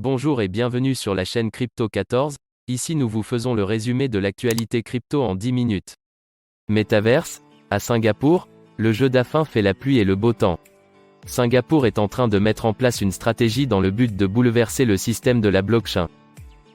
Bonjour et bienvenue sur la chaîne Crypto 14, ici nous vous faisons le résumé de l'actualité crypto en 10 minutes. Metaverse, à Singapour, le jeu d'afin fait la pluie et le beau temps. Singapour est en train de mettre en place une stratégie dans le but de bouleverser le système de la blockchain.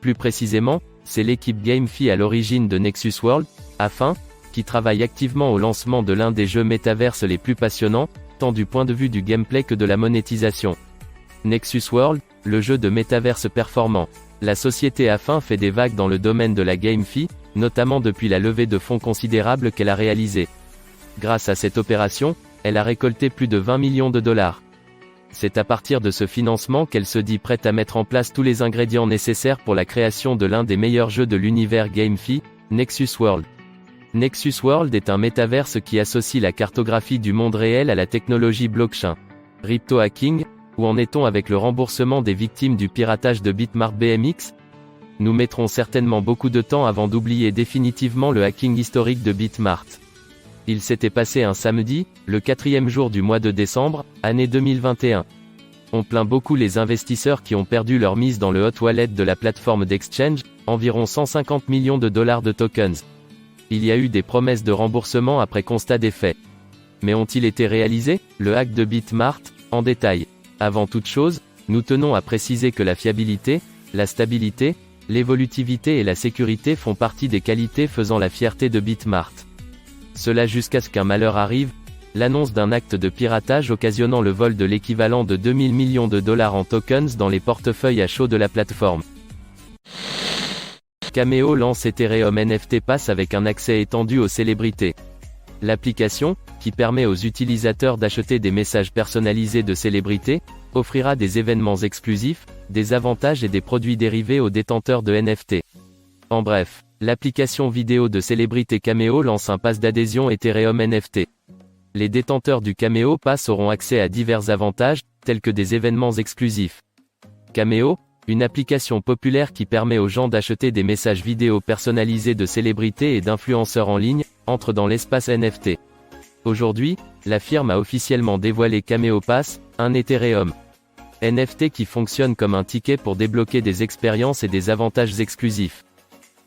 Plus précisément, c'est l'équipe GameFi à l'origine de Nexus World, Afin, qui travaille activement au lancement de l'un des jeux Metaverse les plus passionnants, tant du point de vue du gameplay que de la monétisation. Nexus World, le jeu de Metaverse performant. La société Afin fait des vagues dans le domaine de la GameFi, notamment depuis la levée de fonds considérable qu'elle a réalisée. Grâce à cette opération, elle a récolté plus de 20 millions de dollars. C'est à partir de ce financement qu'elle se dit prête à mettre en place tous les ingrédients nécessaires pour la création de l'un des meilleurs jeux de l'univers GameFi, Nexus World. Nexus World est un métaverse qui associe la cartographie du monde réel à la technologie blockchain. Crypto hacking, où en est-on avec le remboursement des victimes du piratage de Bitmart BMX? Nous mettrons certainement beaucoup de temps avant d'oublier définitivement le hacking historique de Bitmart. Il s'était passé un samedi, le 4e jour du mois de décembre, année 2021. On plaint beaucoup les investisseurs qui ont perdu leur mise dans le hot wallet de la plateforme d'exchange, environ 150 millions de dollars de tokens. Il y a eu des promesses de remboursement après constat des faits. Mais ont-ils été réalisés? Le hack de Bitmart, en détail. Avant toute chose, nous tenons à préciser que la fiabilité, la stabilité, l'évolutivité et la sécurité font partie des qualités faisant la fierté de Bitmart. Cela jusqu'à ce qu'un malheur arrive, l'annonce d'un acte de piratage occasionnant le vol de l'équivalent de 2000 millions de dollars en tokens dans les portefeuilles à chaud de la plateforme. Cameo lance Ethereum NFT Pass avec un accès étendu aux célébrités. L'application, qui permet aux utilisateurs d'acheter des messages personnalisés de célébrités, offrira des événements exclusifs, des avantages et des produits dérivés aux détenteurs de NFT. En bref, l'application vidéo de célébrité Cameo lance un pass d'adhésion Ethereum NFT. Les détenteurs du Cameo Pass auront accès à divers avantages, tels que des événements exclusifs. Cameo, une application populaire qui permet aux gens d'acheter des messages vidéo personnalisés de célébrités et d'influenceurs en ligne, entre dans l'espace NFT. Aujourd'hui, la firme a officiellement dévoilé Cameo Pass, un Ethereum NFT qui fonctionne comme un ticket pour débloquer des expériences et des avantages exclusifs.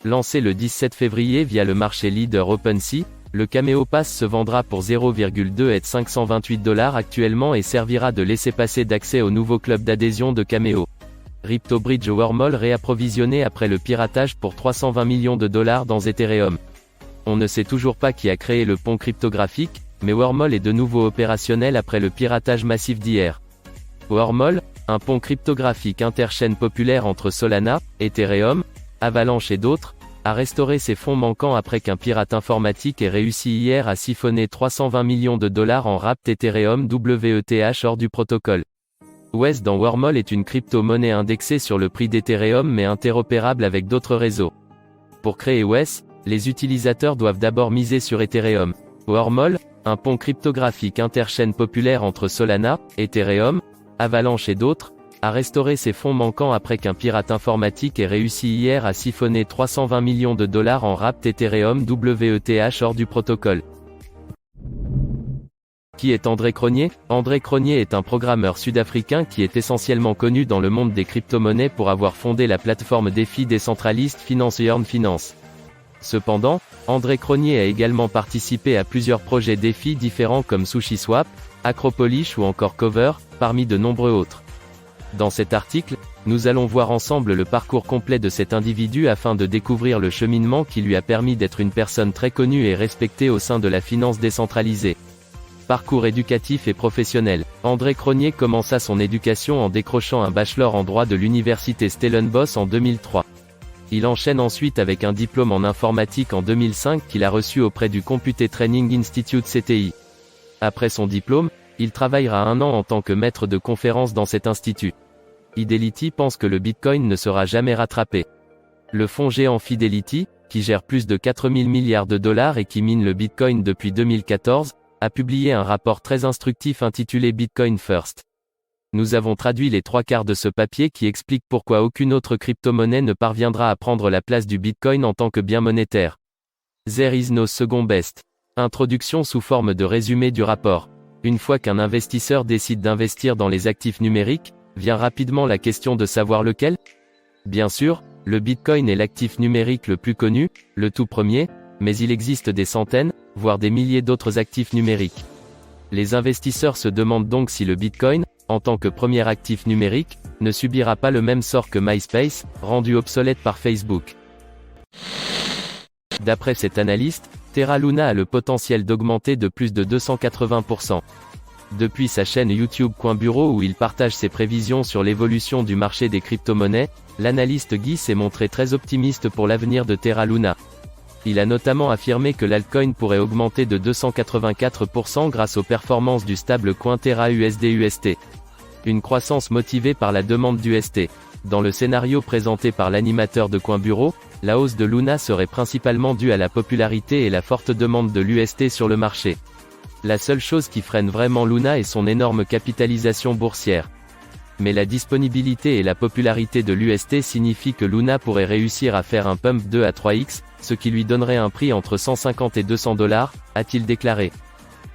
Lancé le 17 février via le marché leader OpenSea, le Cameo Pass se vendra pour 0,2 et 528 $ actuellement et servira de laissez-passer d'accès au nouveau club d'adhésion de Cameo. CryptoBridge Wormhole réapprovisionné après le piratage pour 320 millions de dollars dans Ethereum. On ne sait toujours pas qui a créé le pont cryptographique, mais Wormhole est de nouveau opérationnel après le piratage massif d'hier. Wormhole, un pont cryptographique interchaîne populaire entre Solana, Ethereum, Avalanche et d'autres, a restauré ses fonds manquants après qu'un pirate informatique ait réussi hier à siphonner 320 millions de dollars en wrapped Ethereum WETH hors du protocole. WETH dans Wormhole est une crypto-monnaie indexée sur le prix d'Ethereum mais interopérable avec d'autres réseaux. Pour créer WETH, les utilisateurs doivent d'abord miser sur Ethereum. Wormhole, un pont cryptographique interchaîne populaire entre Solana, Ethereum, Avalanche et d'autres, a restauré ses fonds manquants après qu'un pirate informatique ait réussi hier à siphonner 320 millions de dollars en wrapped Ethereum WETH hors du protocole. Qui est André Cronje? André Cronje est un programmeur sud-africain qui est essentiellement connu dans le monde des crypto-monnaies pour avoir fondé la plateforme défi décentraliste Finance Finance. Cependant, André Cronje a également participé à plusieurs projets défis différents comme SushiSwap, Acropolish ou encore Cover, parmi de nombreux autres. Dans cet article, nous allons voir ensemble le parcours complet de cet individu afin de découvrir le cheminement qui lui a permis d'être une personne très connue et respectée au sein de la finance décentralisée. Parcours éducatif et professionnel. André Cronje commença son éducation en décrochant un bachelor en droit de l'université Stellenbosch en 2003. Il enchaîne ensuite avec un diplôme en informatique en 2005 qu'il a reçu auprès du Computer Training Institute CTI. Après son diplôme, il travaillera 1 an en tant que maître de conférences dans cet institut. Fidelity pense que le Bitcoin ne sera jamais rattrapé. Le fonds géant Fidelity, qui gère plus de 4000 milliards de dollars et qui mine le Bitcoin depuis 2014, a publié un rapport très instructif intitulé Bitcoin First. Nous avons traduit les 3/4 de ce papier qui explique pourquoi aucune autre crypto-monnaie ne parviendra à prendre la place du Bitcoin en tant que bien monétaire. There is no second best. Introduction sous forme de résumé du rapport. Une fois qu'un investisseur décide d'investir dans les actifs numériques, Vient rapidement la question de savoir lequel? Bien sûr, le Bitcoin est l'actif numérique le plus connu, le tout premier, mais il existe des centaines, voire des milliers d'autres actifs numériques. Les investisseurs se demandent donc si le Bitcoin, en tant que premier actif numérique, ne subira pas le même sort que MySpace, rendu obsolète par Facebook. D'après cet analyste, Terra Luna a le potentiel d'augmenter de plus de 280%. Depuis sa chaîne YouTube Coinbureau où il partage ses prévisions sur l'évolution du marché des crypto-monnaies, l'analyste Guy s'est montré très optimiste pour l'avenir de Terra Luna. Il a notamment affirmé que l'altcoin pourrait augmenter de 284% grâce aux performances du stablecoin Terra USD-UST. Une croissance motivée par la demande d'UST. Dans le scénario présenté par l'animateur de Coinbureau, la hausse de Luna serait principalement due à la popularité et la forte demande de l'UST sur le marché. La seule chose qui freine vraiment Luna est son énorme capitalisation boursière. Mais la disponibilité et la popularité de l'UST signifient que Luna pourrait réussir à faire un pump 2 à 3x, ce qui lui donnerait un prix entre 150 et 200 $, a-t-il déclaré.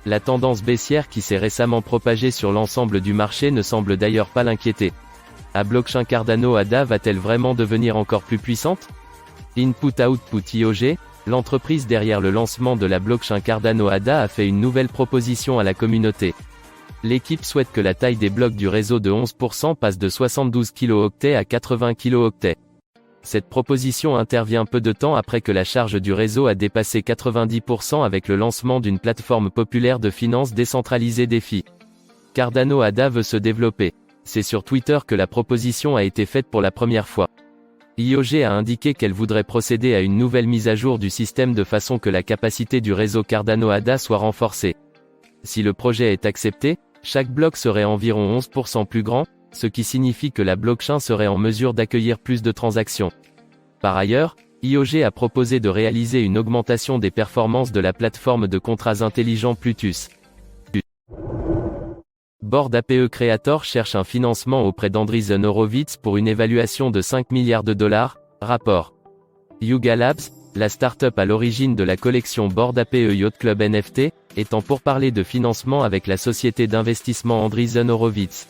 La tendance baissière qui s'est récemment propagée sur l'ensemble du marché ne semble d'ailleurs pas l'inquiéter. La blockchain Cardano ADA va-t-elle vraiment devenir encore plus puissante? Input-Output IOG, l'entreprise derrière le lancement de la blockchain Cardano ADA a fait une nouvelle proposition à la communauté. L'équipe souhaite que la taille des blocs du réseau de 11% passe de 72 kilooctets à 80 kilooctets. Cette proposition intervient peu de temps après que la charge du réseau a dépassé 90% avec le lancement d'une plateforme populaire de finances décentralisée DeFi. Cardano ADA veut se développer. C'est sur Twitter que la proposition a été faite pour la première fois. IOG a indiqué qu'elle voudrait procéder à une nouvelle mise à jour du système de façon que la capacité du réseau Cardano ADA soit renforcée. Si le projet est accepté, chaque bloc serait environ 11% plus grand, ce qui signifie que la blockchain serait en mesure d'accueillir plus de transactions. Par ailleurs, IOG a proposé de réaliser une augmentation des performances de la plateforme de contrats intelligents Plutus. Bored Ape Creator cherche un financement auprès d'Andreessen Horowitz pour une évaluation de 5 milliards de $, rapport. Yuga Labs, la start-up à l'origine de la collection Bored Ape Yacht Club NFT, est en pourparlers de financement avec la société d'investissement Andreessen Horowitz.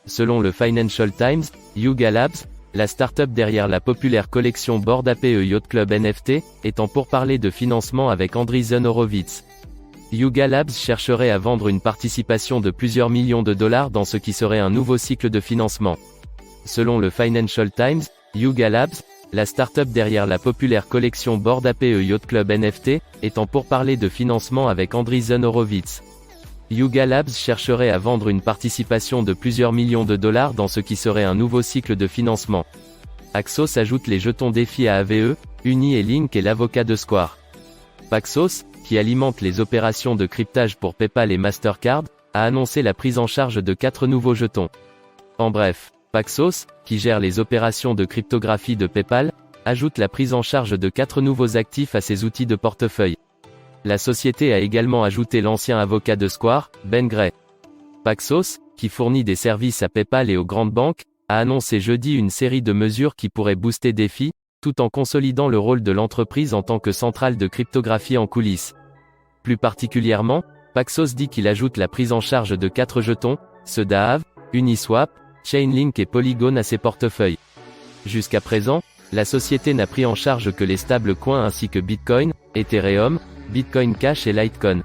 Selon le Financial Times, Yuga Labs, la start-up derrière la populaire collection Bored Ape Yacht Club NFT, est en pourparlers de financement avec Andreessen Horowitz. Yuga Labs chercherait à vendre une participation de plusieurs millions de dollars dans ce qui serait un nouveau cycle de financement. Selon le Financial Times, Yuga Labs, la start-up derrière la populaire collection Bored Ape Yacht Club NFT, est en pourparlers de financement avec Andreessen Horowitz. Yuga Labs chercherait à vendre une participation de plusieurs millions de dollars dans ce qui serait un nouveau cycle de financement. Paxos ajoute les jetons DeFi à AVE, Uni et Link est l'avocat de Square. Paxos, qui alimente les opérations de cryptage pour PayPal et Mastercard, a annoncé la prise en charge de 4 nouveaux jetons. En bref, Paxos, qui gère les opérations de cryptographie de PayPal, ajoute la prise en charge de 4 nouveaux actifs à ses outils de portefeuille. La société a également ajouté l'ancien avocat de Square, Ben Gray. Paxos, qui fournit des services à PayPal et aux grandes banques, a annoncé jeudi une série de mesures qui pourraient booster DeFi, tout en consolidant le rôle de l'entreprise en tant que centrale de cryptographie en coulisses. Plus particulièrement, Paxos dit qu'il ajoute la prise en charge de 4 jetons, ceux d'Aave, Uniswap, Chainlink et Polygon à ses portefeuilles. Jusqu'à présent, la société n'a pris en charge que les stablecoins ainsi que Bitcoin, Ethereum, Bitcoin Cash et Litecoin.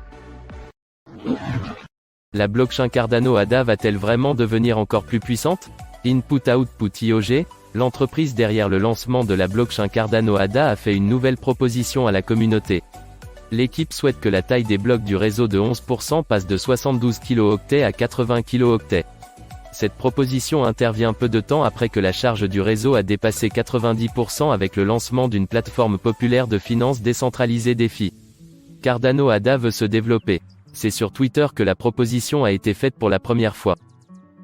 La blockchain Cardano ADA va-t-elle vraiment devenir encore plus puissante? Input-Output IOG, l'entreprise derrière le lancement de la blockchain Cardano ADA a fait une nouvelle proposition à la communauté. L'équipe souhaite que la taille des blocs du réseau de 11% passe de 72 kilooctets à 80 kilooctets. Cette proposition intervient peu de temps après que la charge du réseau a dépassé 90% avec le lancement d'une plateforme populaire de finances décentralisée DeFi. Cardano ADA veut se développer. C'est sur Twitter que la proposition a été faite pour la première fois.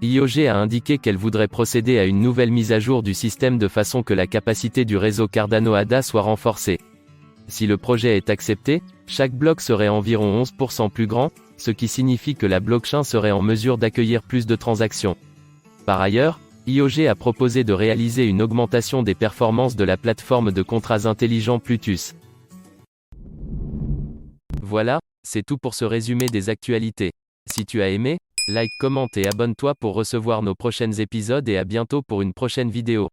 IOG a indiqué qu'elle voudrait procéder à une nouvelle mise à jour du système de façon que la capacité du réseau Cardano ADA soit renforcée. Si le projet est accepté, chaque bloc serait environ 11% plus grand, ce qui signifie que la blockchain serait en mesure d'accueillir plus de transactions. Par ailleurs, IOG a proposé de réaliser une augmentation des performances de la plateforme de contrats intelligents Plutus. Voilà, c'est tout pour ce résumé des actualités. Si tu as aimé, Like, commente et abonne-toi pour recevoir nos prochains épisodes et à bientôt pour une prochaine vidéo.